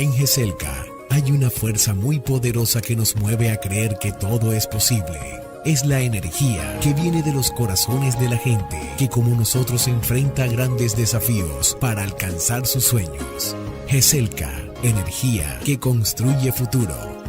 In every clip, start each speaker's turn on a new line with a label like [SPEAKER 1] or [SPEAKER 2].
[SPEAKER 1] En GESELCA hay una fuerza muy poderosa que nos mueve a creer que todo es posible. Es la energía que viene de los corazones de la gente que como nosotros enfrenta grandes desafíos para alcanzar sus sueños. GESELCA, energía que construye futuro.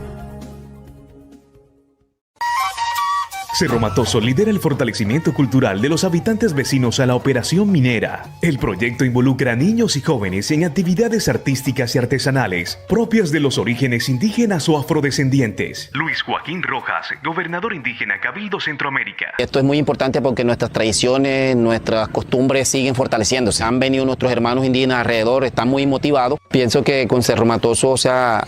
[SPEAKER 2] Cerro Matoso lidera el fortalecimiento cultural de los habitantes vecinos a la operación minera. El proyecto involucra a niños y jóvenes en actividades artísticas y artesanales propias de los orígenes indígenas o afrodescendientes. Luis Joaquín Rojas, gobernador indígena Cabildo Centroamérica.
[SPEAKER 3] Esto es muy importante porque nuestras tradiciones, nuestras costumbres siguen fortaleciéndose. Han venido nuestros hermanos indígenas alrededor, están muy motivados. Pienso que con Cerro Matoso,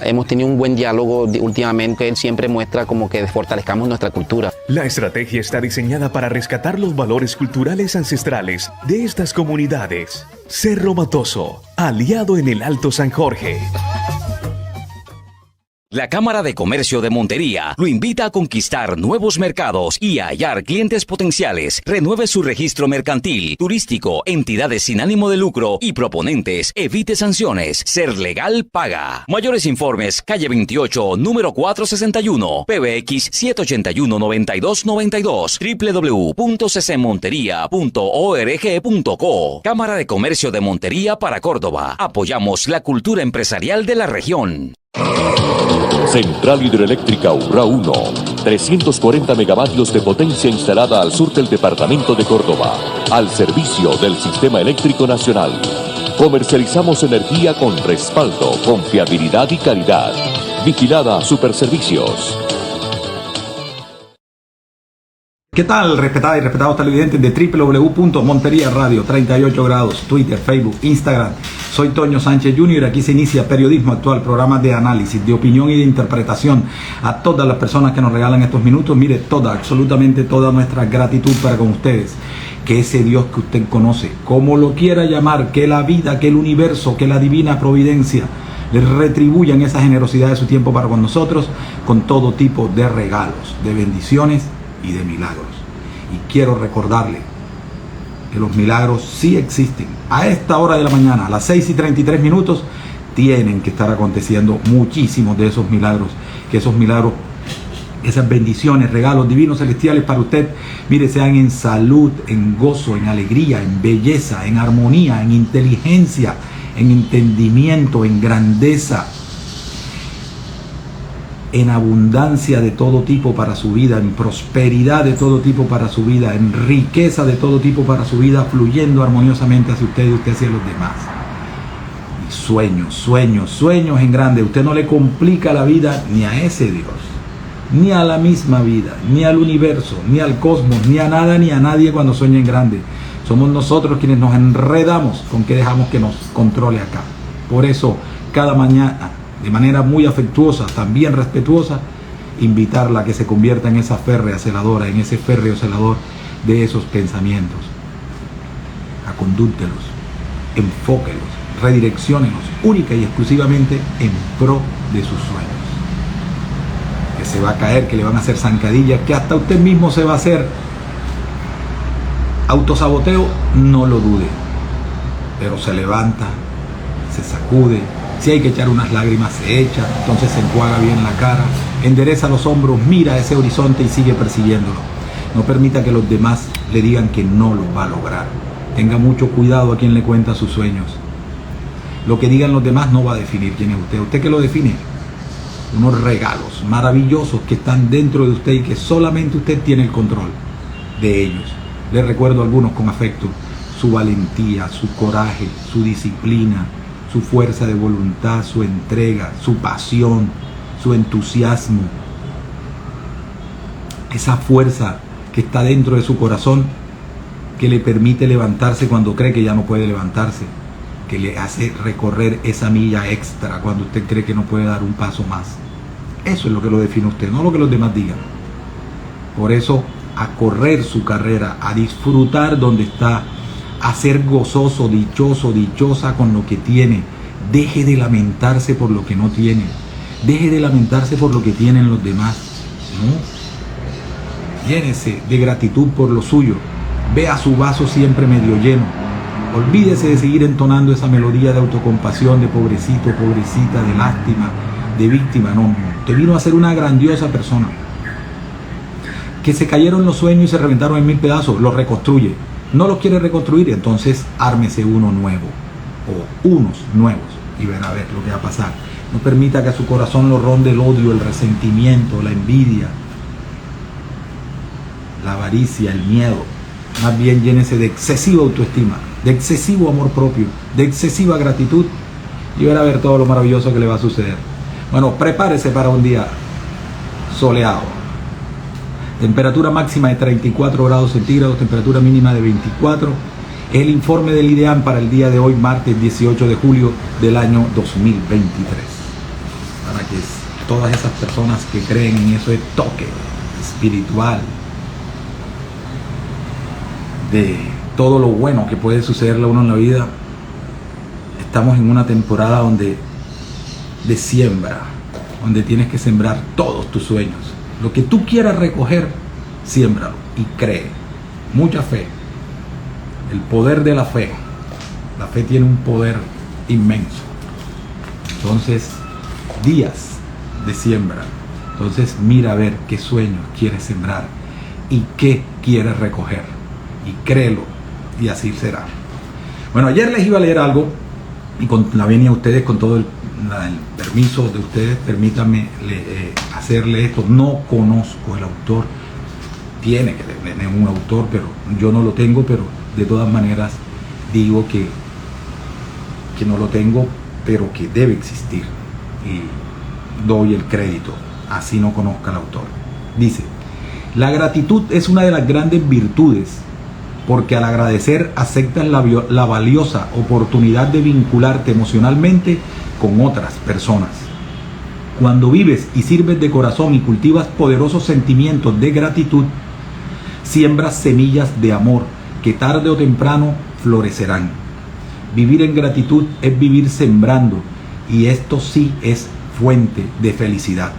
[SPEAKER 3] hemos tenido un buen diálogo últimamente. Él siempre muestra como que fortalezcamos nuestra cultura.
[SPEAKER 2] La estrategia está diseñada para rescatar los valores culturales ancestrales de estas comunidades. Cerro Matoso, aliado en el Alto San Jorge.
[SPEAKER 4] La Cámara de Comercio de Montería lo invita a conquistar nuevos mercados y a hallar clientes potenciales. Renueve su registro mercantil, turístico, entidades sin ánimo de lucro y proponentes. Evite sanciones. Ser legal paga. Mayores informes, calle 28, número 461, PBX 781-9292, www.ccmonteria.org.co. Cámara de Comercio de Montería para Córdoba. Apoyamos la cultura empresarial de la región.
[SPEAKER 5] Central Hidroeléctrica Urrá 1, 340 megavatios de potencia instalada al sur del departamento de Córdoba, al servicio del Sistema Eléctrico Nacional. Comercializamos energía con respaldo, confiabilidad y calidad. Vigilada Superservicios.
[SPEAKER 6] ¿Qué tal, respetadas y respetados televidentes de www.Montería Radio, 38 grados, Twitter, Facebook, Instagram? Soy Toño Sánchez Jr. Aquí se inicia Periodismo Actual, programa de análisis, de opinión y de interpretación. A todas las personas que nos regalan estos minutos, mire, absolutamente toda nuestra gratitud para con ustedes. Que ese Dios que usted conoce, como lo quiera llamar, que la vida, que el universo, que la divina providencia les retribuyan esa generosidad de su tiempo para con nosotros, con todo tipo de regalos, de bendiciones y de milagros. Y quiero recordarle que los milagros sí existen. A esta hora de la mañana, a las 6:33 minutos, tienen que estar aconteciendo muchísimos de esos milagros. Que esos milagros, esas bendiciones, regalos divinos celestiales para usted, mire, sean en salud, en gozo, en alegría, en belleza, en armonía, en inteligencia, en entendimiento, en grandeza, en abundancia de todo tipo para su vida, en prosperidad de todo tipo para su vida, en riqueza de todo tipo para su vida, fluyendo armoniosamente hacia usted y usted hacia los demás. Y sueños, sueños, sueños en grande. Usted no le complica la vida ni a ese Dios, ni a la misma vida, ni al universo, ni al cosmos, ni a nada, ni a nadie cuando sueña en grande. Somos nosotros quienes nos enredamos con que dejamos que nos controle acá. Por eso, cada mañana, de manera muy afectuosa, también respetuosa, invitarla a que se convierta en esa férrea celadora, en ese férreo celador de esos pensamientos. Acondúctelos, enfóquelos, redirecciónelos, única y exclusivamente en pro de sus sueños. Que se va a caer, que le van a hacer zancadillas, que hasta usted mismo se va a hacer autosaboteo, no lo dude, pero se levanta, se sacude. Si hay que echar unas lágrimas, se echa, entonces se enjuaga bien la cara, endereza los hombros, mira ese horizonte y sigue persiguiéndolo. No permita que los demás le digan que no lo va a lograr. Tenga mucho cuidado a quien le cuenta sus sueños. Lo que digan los demás no va a definir quién es usted. ¿Usted qué lo define? Unos regalos maravillosos que están dentro de usted y que solamente usted tiene el control de ellos. Les recuerdo algunos con afecto: su valentía, su coraje, su disciplina, su fuerza de voluntad, su entrega, su pasión, su entusiasmo. Esa fuerza que está dentro de su corazón, que le permite levantarse cuando cree que ya no puede levantarse, que le hace recorrer esa milla extra cuando usted cree que no puede dar un paso más. Eso es lo que lo define usted, no lo que los demás digan. Por eso, a correr su carrera, a disfrutar donde está, a ser gozoso, dichoso, dichosa con lo que tiene. Deje de lamentarse por lo que no tiene. Deje de lamentarse por lo que tienen los demás. ¿No? Llénese de gratitud por lo suyo. Vea su vaso siempre medio lleno. Olvídese de seguir entonando esa melodía de autocompasión, de pobrecito, pobrecita, de lástima, de víctima. No. Te vino a ser una grandiosa persona. Que se cayeron los sueños y se reventaron en 1000 pedazos, los reconstruye. No los quiere reconstruir, entonces ármese uno nuevo o unos nuevos y verá a ver lo que va a pasar. No permita que a su corazón lo ronde el odio, el resentimiento, la envidia, la avaricia, el miedo. Más bien llénese de excesiva autoestima, de excesivo amor propio, de excesiva gratitud y verá a ver todo lo maravilloso que le va a suceder. Bueno, prepárese para un día soleado. Temperatura máxima de 34 grados centígrados, temperatura mínima de 24. El informe del IDEAM para el día de hoy, martes 18 de julio del año 2023. Para que todas esas personas que creen en eso de toque espiritual, de todo lo bueno que puede sucederle a uno en la vida, estamos en una temporada de siembra, donde tienes que sembrar todos tus sueños. Lo que tú quieras recoger, siémbralo y cree. Mucha fe. El poder de la fe. La fe tiene un poder inmenso. Entonces, días de siembra. Entonces, mira a ver qué sueños quieres sembrar y qué quieres recoger. Y créelo, y así será. Bueno, ayer les iba a leer algo, y con la venia a ustedes, con todo el permiso de ustedes, permítanme hacerle esto. No conozco el autor, tiene que tener un autor, pero yo no lo tengo, pero de todas maneras digo que no lo tengo, pero que debe existir, y doy el crédito, así no conozca el autor. Dice: la gratitud es una de las grandes virtudes, porque al agradecer aceptas la valiosa oportunidad de vincularte emocionalmente con otras personas. Cuando vives y sirves de corazón y cultivas poderosos sentimientos de gratitud, siembras semillas de amor que tarde o temprano florecerán. Vivir en gratitud es vivir sembrando, y esto sí es fuente de felicidad.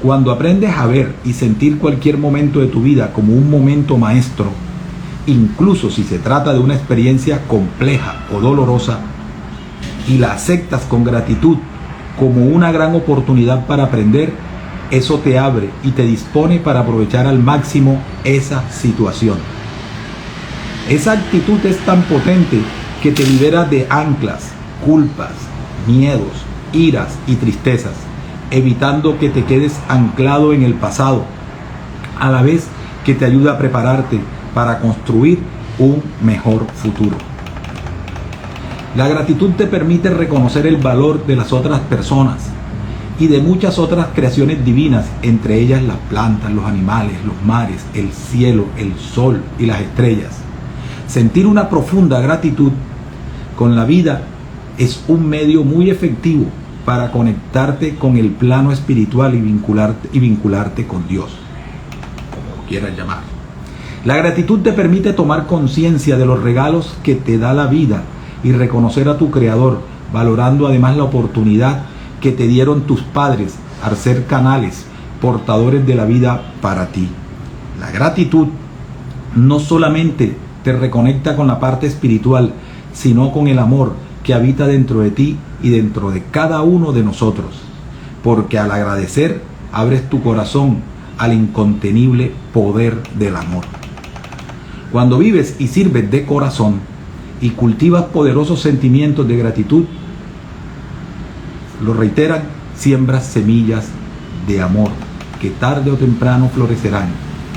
[SPEAKER 6] Cuando aprendes a ver y sentir cualquier momento de tu vida como un momento maestro, incluso si se trata de una experiencia compleja o dolorosa, y la aceptas con gratitud como una gran oportunidad para aprender, eso te abre y te dispone para aprovechar al máximo esa situación. Esa actitud es tan potente que te libera de anclas, culpas, miedos, iras y tristezas, evitando que te quedes anclado en el pasado, a la vez que te ayuda a prepararte para construir un mejor futuro. La gratitud te permite reconocer el valor de las otras personas y de muchas otras creaciones divinas, entre ellas las plantas, los animales, los mares, el cielo, el sol y las estrellas. Sentir una profunda gratitud con la vida es un medio muy efectivo para conectarte con el plano espiritual y vincularte con Dios, como lo quieras llamar. La gratitud te permite tomar conciencia de los regalos que te da la vida y reconocer a tu Creador, valorando además la oportunidad que te dieron tus padres al ser canales portadores de la vida para ti. La gratitud no solamente te reconecta con la parte espiritual, sino con el amor que habita dentro de ti y dentro de cada uno de nosotros, porque al agradecer abres tu corazón al incontenible poder del amor. Cuando vives y sirves de corazón y cultivas poderosos sentimientos de gratitud, lo reiteran, siembras semillas de amor que tarde o temprano florecerán.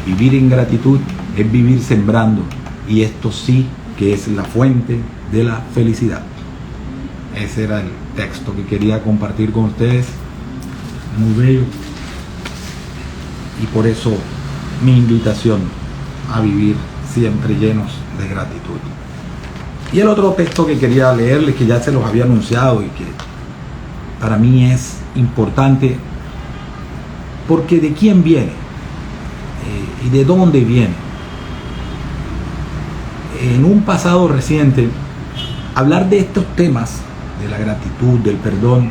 [SPEAKER 6] Vivir en gratitud es vivir sembrando, y esto sí que es la fuente de la felicidad. Ese era el texto que quería compartir con ustedes, muy bello, y por eso mi invitación a vivir siempre llenos de gratitud. Y el otro texto que quería leerles, que ya se los había anunciado y que para mí es importante, porque de quién viene y de dónde viene. En un pasado reciente, hablar de estos temas, de la gratitud, del perdón,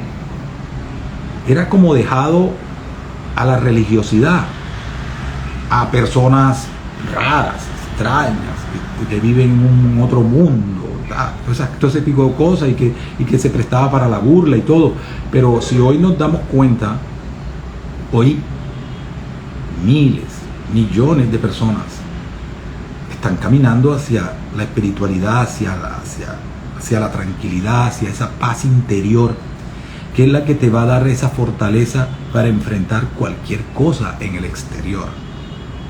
[SPEAKER 6] era como dejado a la religiosidad, a personas raras, extrañas, que viven en un otro mundo, todo ese tipo de cosas, y que se prestaba para la burla y todo. Pero si hoy nos damos cuenta, hoy miles, millones de personas están caminando hacia la espiritualidad, hacia la tranquilidad, hacia esa paz interior, que es la que te va a dar esa fortaleza para enfrentar cualquier cosa en el exterior,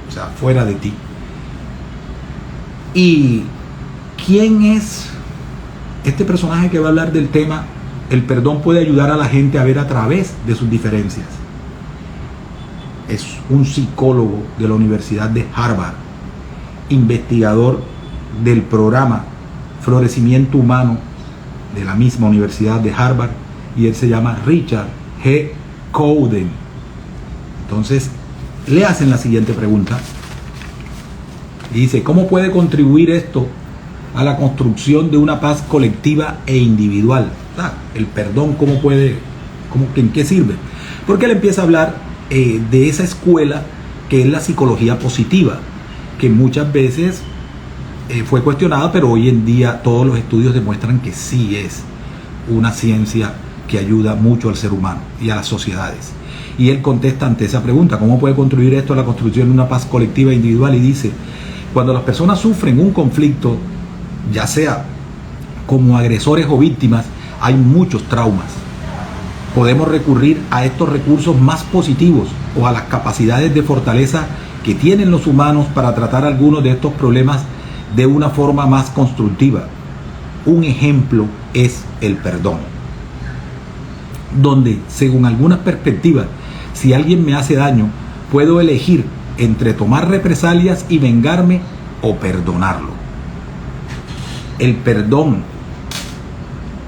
[SPEAKER 6] o sea, fuera de ti. ¿Y quién es este personaje que va a hablar del tema? El perdón puede ayudar a la gente a ver a través de sus diferencias. Es un psicólogo de la Universidad de Harvard, investigador del programa Florecimiento Humano de la misma Universidad de Harvard, y él se llama Richard G. Cowden. Entonces le hacen la siguiente pregunta y dice: ¿cómo puede contribuir esto a la construcción de una paz colectiva e individual? El perdón, ¿en qué sirve? Porque él empieza a hablar de esa escuela que es la psicología positiva, que muchas veces fue cuestionada, pero hoy en día todos los estudios demuestran que sí es una ciencia que ayuda mucho al ser humano y a las sociedades. Y él contesta ante esa pregunta: ¿cómo puede contribuir esto a la construcción de una paz colectiva e individual? Y dice: cuando las personas sufren un conflicto, ya sea como agresores o víctimas, hay muchos traumas. Podemos recurrir a estos recursos más positivos o a las capacidades de fortaleza que tienen los humanos para tratar algunos de estos problemas de una forma más constructiva. Un ejemplo es el perdón, donde, según algunas perspectivas, si alguien me hace daño, puedo elegir entre tomar represalias y vengarme o perdonarlo. El perdón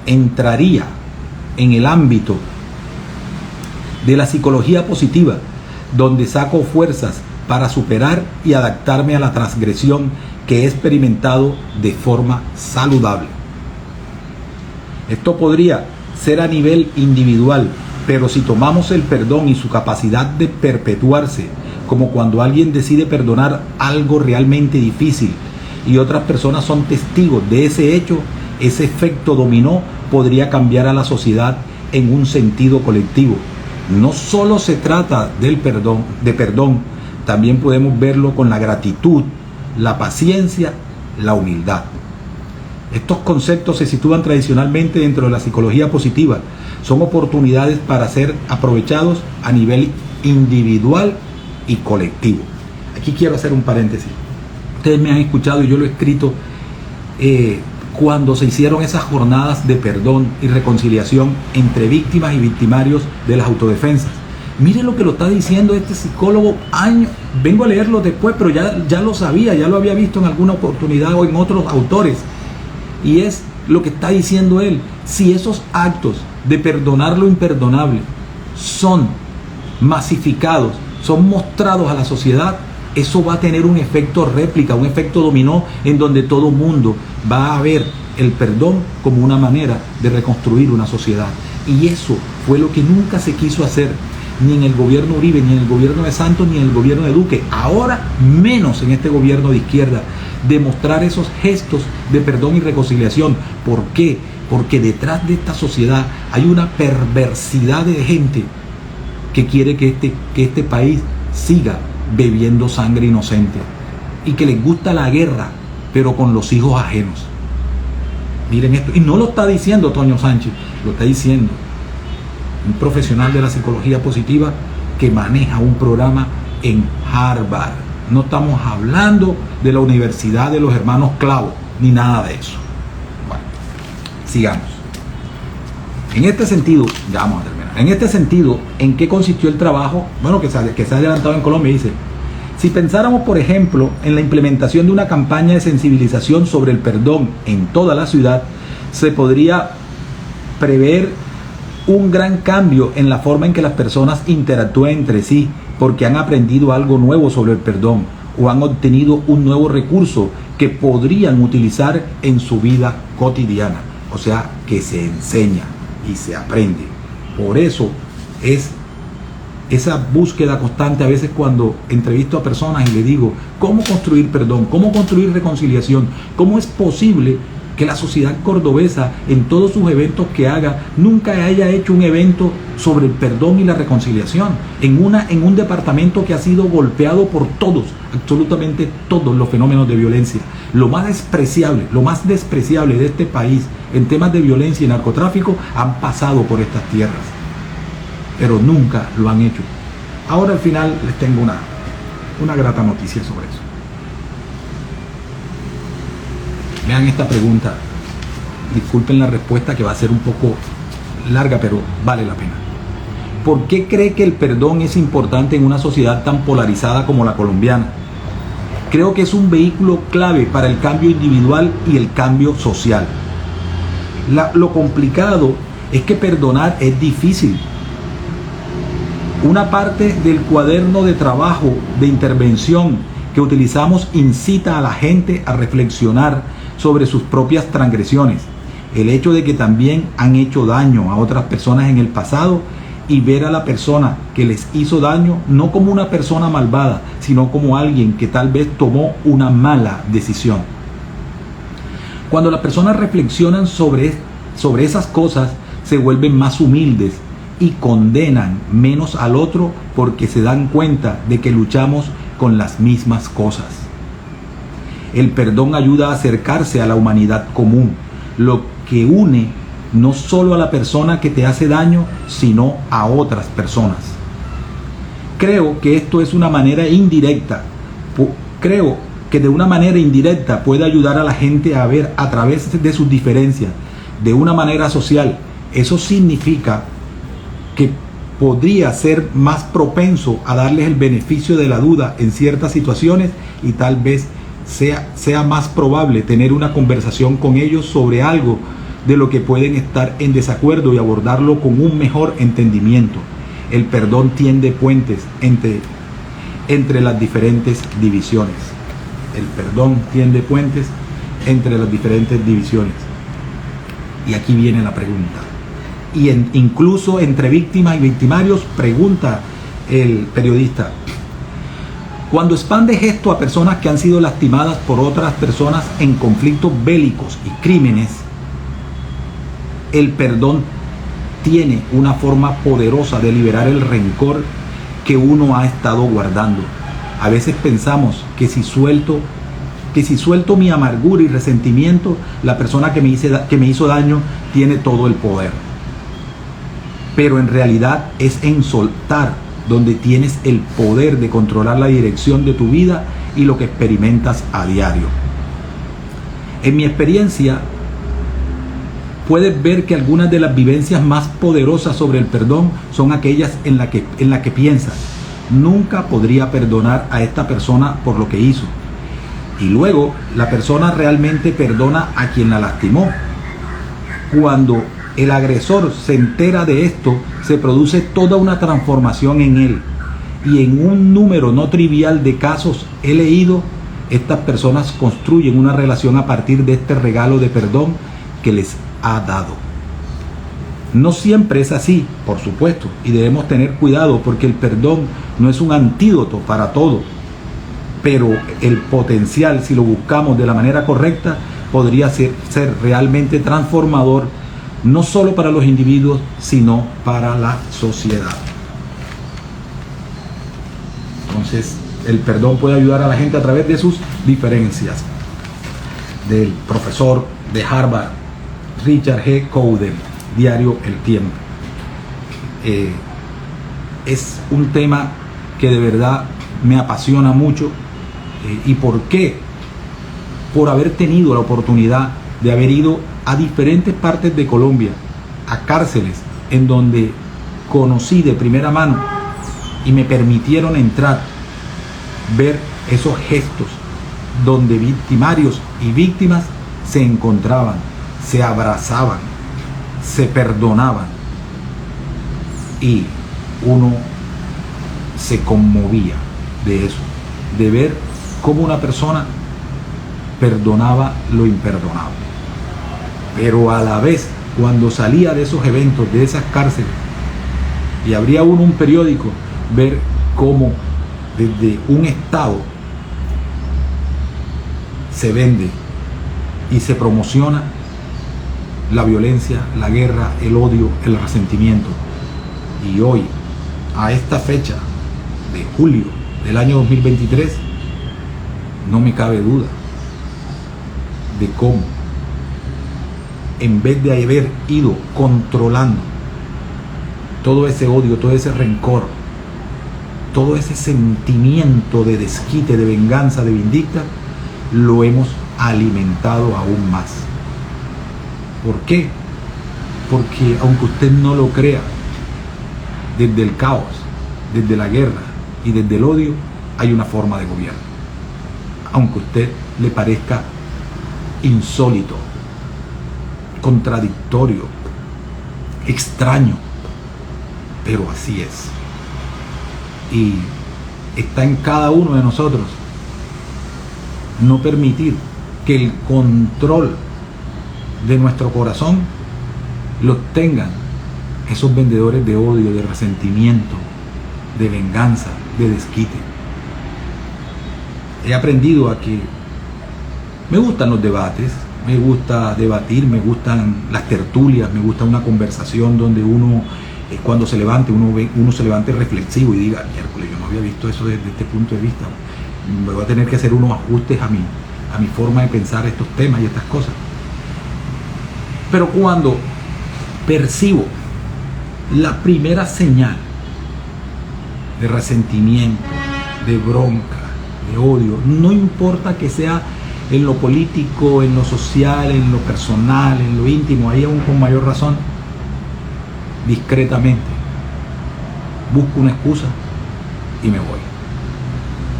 [SPEAKER 6] entraría en el ámbito de la psicología positiva, donde saco fuerzas para superar y adaptarme a la transgresión que he experimentado de forma saludable. Esto podría ser a nivel individual, pero si tomamos el perdón y su capacidad de perpetuarse, como cuando alguien decide perdonar algo realmente difícil y otras personas son testigos de ese hecho, ese efecto dominó podría cambiar a la sociedad en un sentido colectivo. No solo se trata de perdón, también podemos verlo con la gratitud, la paciencia, la humildad. Estos conceptos se sitúan tradicionalmente dentro de la psicología positiva. Son oportunidades para ser aprovechados a nivel individual y colectivo. Aquí quiero hacer un paréntesis. Ustedes me han escuchado y yo lo he escrito cuando se hicieron esas jornadas de perdón y reconciliación entre víctimas y victimarios de las autodefensas. Miren lo que lo está diciendo este psicólogo. Vengo a leerlo después, pero ya lo sabía, ya lo había visto en alguna oportunidad o en otros autores. Y es lo que está diciendo él: si esos actos de perdonar lo imperdonable son masificados, son mostrados a la sociedad, eso va a tener un efecto réplica, un efecto dominó, en donde todo mundo va a ver el perdón como una manera de reconstruir una sociedad. Y eso fue lo que nunca se quiso hacer, ni en el gobierno Uribe, ni en el gobierno de Santos, ni en el gobierno de Duque, ahora menos en este gobierno de izquierda, demostrar esos gestos de perdón y reconciliación. ¿Por qué? Porque detrás de esta sociedad hay una perversidad de gente que quiere que este país siga bebiendo sangre inocente y que les gusta la guerra, pero con los hijos ajenos. Miren esto, y no lo está diciendo Toño Sánchez, lo está diciendo un profesional de la psicología positiva que maneja un programa en Harvard. No estamos hablando de la Universidad de los Hermanos Clavo, ni nada de eso. Bueno, sigamos. En este sentido, ya vamos a terminar. En este sentido, ¿en qué consistió el trabajo? Bueno, que se ha adelantado en Colombia. Dice: si pensáramos, por ejemplo, en la implementación de una campaña de sensibilización sobre el perdón en toda la ciudad, se podría prever un gran cambio en la forma en que las personas interactúan entre sí, porque han aprendido algo nuevo sobre el perdón o han obtenido un nuevo recurso que podrían utilizar en su vida cotidiana. O sea, que se enseña y se aprende. Por eso es esa búsqueda constante a veces cuando entrevisto a personas y le digo, ¿cómo construir perdón? ¿Cómo construir reconciliación? ¿Cómo es posible que la sociedad cordobesa en todos sus eventos que haga nunca haya hecho un evento sobre el perdón y la reconciliación en un departamento que ha sido golpeado por todos, absolutamente todos los fenómenos de violencia? Lo más despreciable de este país en temas de violencia y narcotráfico han pasado por estas tierras, pero nunca lo han hecho. Ahora al final les tengo una grata noticia sobre eso. Vean esta pregunta, disculpen la respuesta que va a ser un poco larga, pero vale la pena. ¿Por qué cree que el perdón es importante en una sociedad tan polarizada como la colombiana? Creo que es un vehículo clave para el cambio individual y el cambio social. Lo complicado es que perdonar es difícil. Una parte del cuaderno de trabajo de intervención que utilizamos incita a la gente a reflexionar sobre sus propias transgresiones, el hecho de que también han hecho daño a otras personas en el pasado, y ver a la persona que les hizo daño no como una persona malvada, sino como alguien que tal vez tomó una mala decisión. Cuando las personas reflexionan sobre esas cosas, se vuelven más humildes y condenan menos al otro porque se dan cuenta de que luchamos con las mismas cosas. El perdón ayuda a acercarse a la humanidad común, lo que une no solo a la persona que te hace daño, sino a otras personas. Creo que esto es una manera indirecta. Creo que de una manera indirecta puede ayudar a la gente a ver a través de sus diferencias, de una manera social. Eso significa que podría ser más propenso a darles el beneficio de la duda en ciertas situaciones, y tal vez sea más probable tener una conversación con ellos sobre algo de lo que pueden estar en desacuerdo y abordarlo con un mejor entendimiento. El perdón tiende puentes entre las diferentes divisiones. El perdón tiende puentes entre las diferentes divisiones. Y aquí viene la pregunta. Y incluso entre víctimas y victimarios, pregunta el periodista: cuando expandes esto a personas que han sido lastimadas por otras personas en conflictos bélicos y crímenes, el perdón tiene una forma poderosa de liberar el rencor que uno ha estado guardando. A veces pensamos que si suelto mi amargura y resentimiento, la persona que me hizo daño tiene todo el poder. Pero en realidad es en soltar donde tienes el poder de controlar la dirección de tu vida y lo que experimentas a diario. En mi experiencia, puedes ver que algunas de las vivencias más poderosas sobre el perdón son aquellas en la que piensas: nunca podría perdonar a esta persona por lo que hizo. Y luego la persona realmente perdona a quien la lastimó. Cuando el agresor se entera de esto, se produce toda una transformación en él. Y en un número no trivial de casos he leído, estas personas construyen una relación a partir de este regalo de perdón que les ha dado. No siempre es así, por supuesto, y debemos tener cuidado porque el perdón no es un antídoto para todo, pero el potencial, si lo buscamos de la manera correcta, podría ser realmente transformador, no solo para los individuos, sino para la sociedad. Entonces, el perdón puede ayudar a la gente a través de sus diferencias. Del profesor de Harvard, Richard G. Cowden, diario El Tiempo. Es un tema que de verdad me apasiona mucho. ¿Y por qué? Por haber tenido la oportunidad de haber ido a diferentes partes de Colombia, a cárceles en donde conocí de primera mano y me permitieron entrar, ver esos gestos donde victimarios y víctimas se encontraban, se abrazaban, se perdonaban, y uno se conmovía de eso, de ver cómo una persona perdonaba lo imperdonable. Pero a la vez, cuando salía de esos eventos, de esas cárceles, y abría uno un periódico, ver cómo desde un Estado se vende y se promociona la violencia, la guerra, el odio, el resentimiento. Y hoy, a esta fecha de julio del año 2023, no me cabe duda de cómo, en vez de haber ido controlando todo ese odio, todo ese rencor, todo ese sentimiento de desquite, de venganza, de vindicta, lo hemos alimentado aún más. ¿Por qué? Porque aunque usted no lo crea, desde el caos, desde la guerra y desde el odio, hay una forma de gobierno. Aunque a usted le parezca insólito, contradictorio, extraño, pero así es. Y está en cada uno de nosotros no permitir que el control de nuestro corazón lo tengan esos vendedores de odio, de resentimiento, de venganza, de desquite. He aprendido a que me gustan los debates, me gusta debatir, me gustan las tertulias, me gusta una conversación donde uno, cuando se levante, uno se levante reflexivo y diga, miércoles, yo no había visto eso desde este punto de vista. Me voy a tener que hacer unos ajustes a mi forma de pensar estos temas y estas cosas. Pero cuando percibo la primera señal de resentimiento, de bronca, de odio, no importa que sea en lo político, en lo social, en lo personal, en lo íntimo, ahí aún con mayor razón, discretamente busco una excusa y me voy.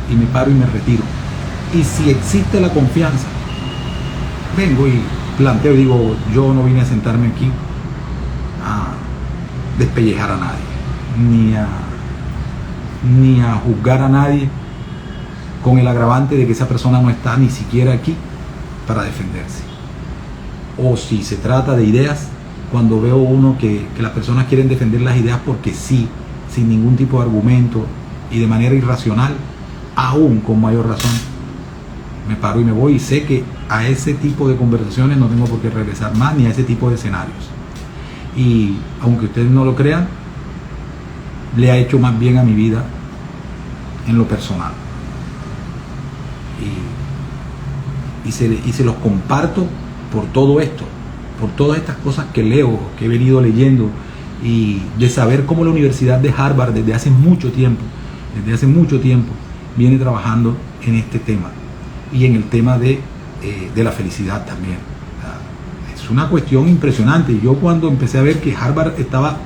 [SPEAKER 6] Y me paro y me retiro. Y si existe la confianza, vengo y planteo y digo, yo no vine a sentarme aquí a despellejar a nadie, ni a juzgar a nadie con el agravante de que esa persona no está ni siquiera aquí para defenderse. O si se trata de ideas, cuando veo uno que las personas quieren defender las ideas porque sí, sin ningún tipo de argumento y de manera irracional, aún con mayor razón, me paro y me voy, y sé que a ese tipo de conversaciones no tengo por qué regresar más, ni a ese tipo de escenarios. Y aunque ustedes no lo crean, le ha hecho más bien a mi vida en lo personal. Y se los comparto por todo esto, por todas estas cosas que leo, que he venido leyendo, y de saber cómo la Universidad de Harvard desde hace mucho tiempo viene trabajando en este tema y en el tema de la felicidad también. Es una cuestión impresionante. Yo cuando empecé a ver que Harvard estaba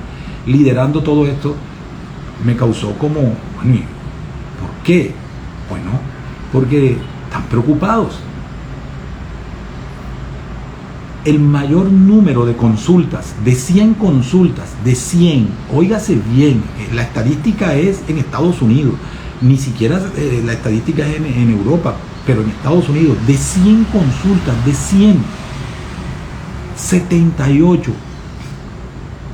[SPEAKER 6] liderando todo esto, me causó como, bueno, ¿por qué? Bueno, porque están preocupados. El mayor número de consultas, de 100 consultas, de 100, óigase bien, la estadística es en Estados Unidos, ni siquiera la estadística es en Europa, pero en Estados Unidos, de 100 consultas, de 100, 78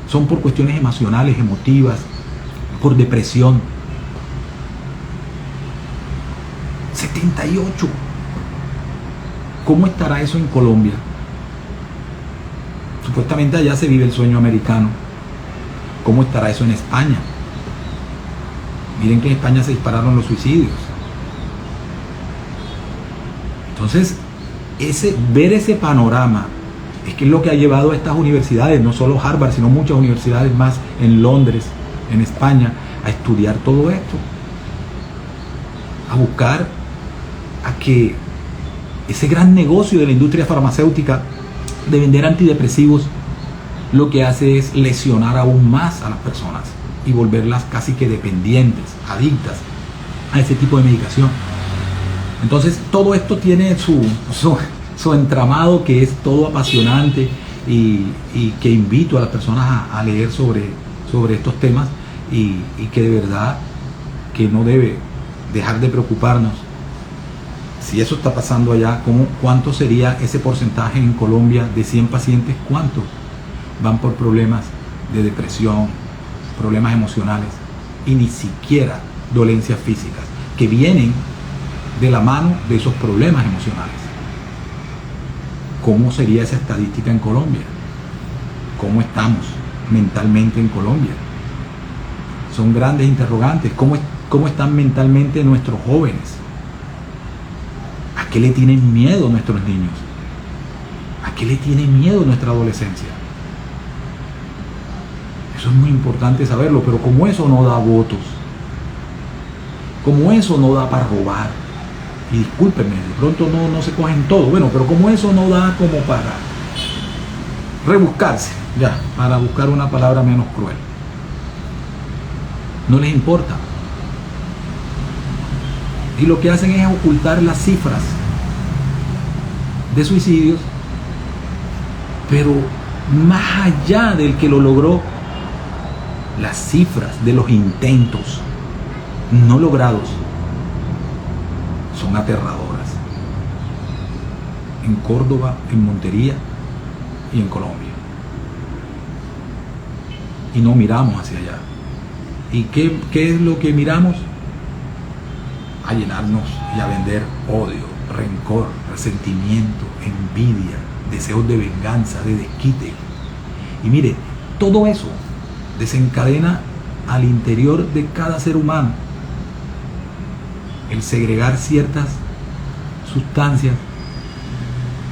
[SPEAKER 6] son por cuestiones emocionales, emotivas, por depresión. 78. ¿Cómo estará eso en Colombia? Supuestamente allá se vive el sueño americano. ¿Cómo estará eso en España? Miren que en España se dispararon los suicidios. Entonces, ver ese panorama es que es lo que ha llevado a estas universidades, no solo Harvard, sino muchas universidades más en Londres, en España, a estudiar todo esto, a buscar a que ese gran negocio de la industria farmacéutica de vender antidepresivos lo que hace es lesionar aún más a las personas y volverlas casi que dependientes, adictas a ese tipo de medicación. Entonces todo esto tiene su entramado, que es todo apasionante, y que invito a las personas a leer sobre estos temas, y que de verdad que no debe dejar de preocuparnos. Si eso está pasando allá, ¿cuánto sería ese porcentaje en Colombia de 100 pacientes? ¿Cuántos van por problemas de depresión, problemas emocionales? y ni siquiera dolencias físicas, que vienen de la mano de esos problemas emocionales. ¿Cómo sería esa estadística en Colombia? ¿Cómo estamos mentalmente en Colombia? Son grandes interrogantes. ¿Cómo están mentalmente nuestros jóvenes? ¿A qué le tienen miedo nuestros niños? ¿A qué le tiene miedo nuestra adolescencia? Eso es muy importante saberlo, pero como eso no da votos, como eso no da para robar, y discúlpenme, de pronto no se cogen todo, bueno, pero como eso no da como para rebuscarse, ya, para buscar una palabra menos cruel, no les importa. Y lo que hacen es ocultar las cifras de suicidios, pero más allá del que lo logró, las cifras de los intentos no logrados son aterradoras. En Córdoba, en Montería y en Colombia. Y no miramos hacia allá. ¿Y qué es lo que miramos? A llenarnos y a vender odio, rencor, resentimiento, envidia, deseos de venganza, de desquite. Y mire, todo eso desencadena al interior de cada ser humano el segregar ciertas sustancias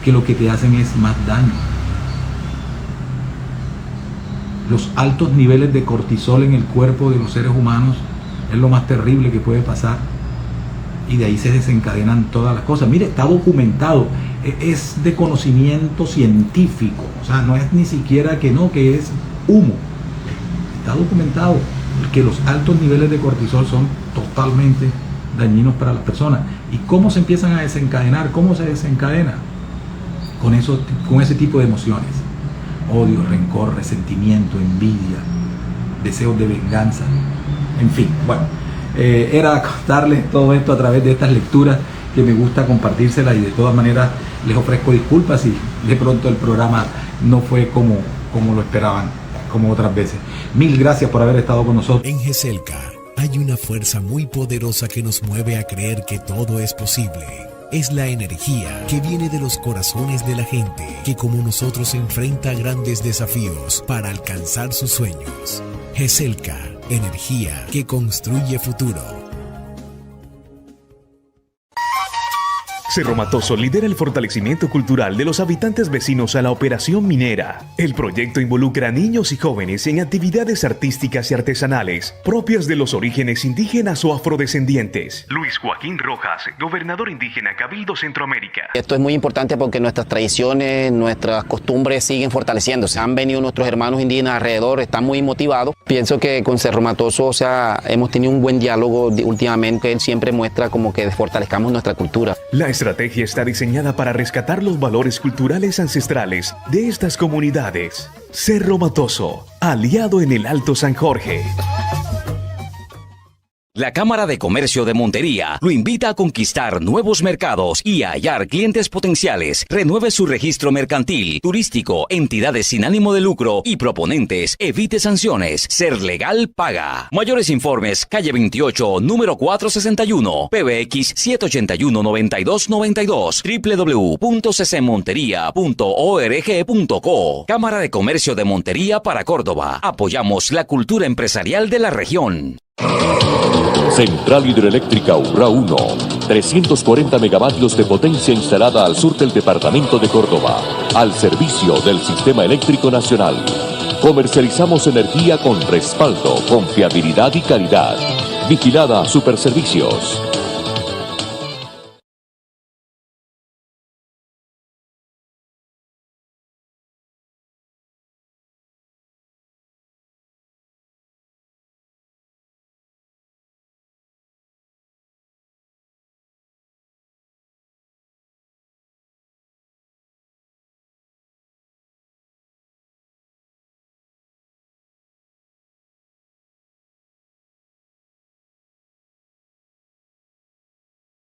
[SPEAKER 6] que lo que te hacen es más daño. Los altos niveles de cortisol en el cuerpo de los seres humanos es lo más terrible que puede pasar, y de ahí se desencadenan todas las cosas. Mire, está documentado, es de conocimiento científico, o sea, no es ni siquiera que es humo. Está documentado que los altos niveles de cortisol son totalmente dañinos para las personas. ¿Y cómo se empiezan a desencadenar? ¿Cómo se desencadena? Con ese tipo de emociones: odio, rencor, resentimiento, envidia, deseos de venganza, en fin. Bueno, era contarles todo esto a través de estas lecturas que me gusta compartírselas, y de todas maneras les ofrezco disculpas si de pronto el programa no fue como lo esperaban, como otras veces. Mil gracias por haber estado con nosotros.
[SPEAKER 1] En GESELCA hay una fuerza muy poderosa que nos mueve a creer que todo es posible. Es la energía que viene de los corazones de la gente que, como nosotros, enfrenta grandes desafíos para alcanzar sus sueños. GESELCA, energía que construye futuro.
[SPEAKER 2] Cerro Matoso lidera el fortalecimiento cultural de los habitantes vecinos a la operación minera. El proyecto involucra a niños y jóvenes en actividades artísticas y artesanales propias de los orígenes indígenas o afrodescendientes. Luis Joaquín Rojas, gobernador indígena Cabildo Centroamérica.
[SPEAKER 3] Esto es muy importante porque nuestras tradiciones, nuestras costumbres siguen fortaleciéndose. Han venido nuestros hermanos indígenas alrededor, están muy motivados. Pienso que con Cerro Matoso, hemos tenido un buen diálogo últimamente. Él siempre muestra como que fortalezcamos nuestra cultura.
[SPEAKER 2] La estrategia está diseñada para rescatar los valores culturales ancestrales de estas comunidades. Cerro Matoso, aliado en el Alto San Jorge.
[SPEAKER 4] La Cámara de Comercio de Montería lo invita a conquistar nuevos mercados y a hallar clientes potenciales. Renueve su registro mercantil, turístico, entidades sin ánimo de lucro y proponentes. Evite sanciones. Ser legal paga. Mayores informes, calle 28, número 461, PBX 781-9292, www.ccmonteria.org.co. Cámara de Comercio de Montería para Córdoba. Apoyamos la cultura empresarial de la región.
[SPEAKER 5] Central Hidroeléctrica Urrá 1, 340 megavatios de potencia instalada al sur del departamento de Córdoba, al servicio del Sistema Eléctrico Nacional. Comercializamos energía con respaldo, confiabilidad y calidad. Vigilada Superservicios.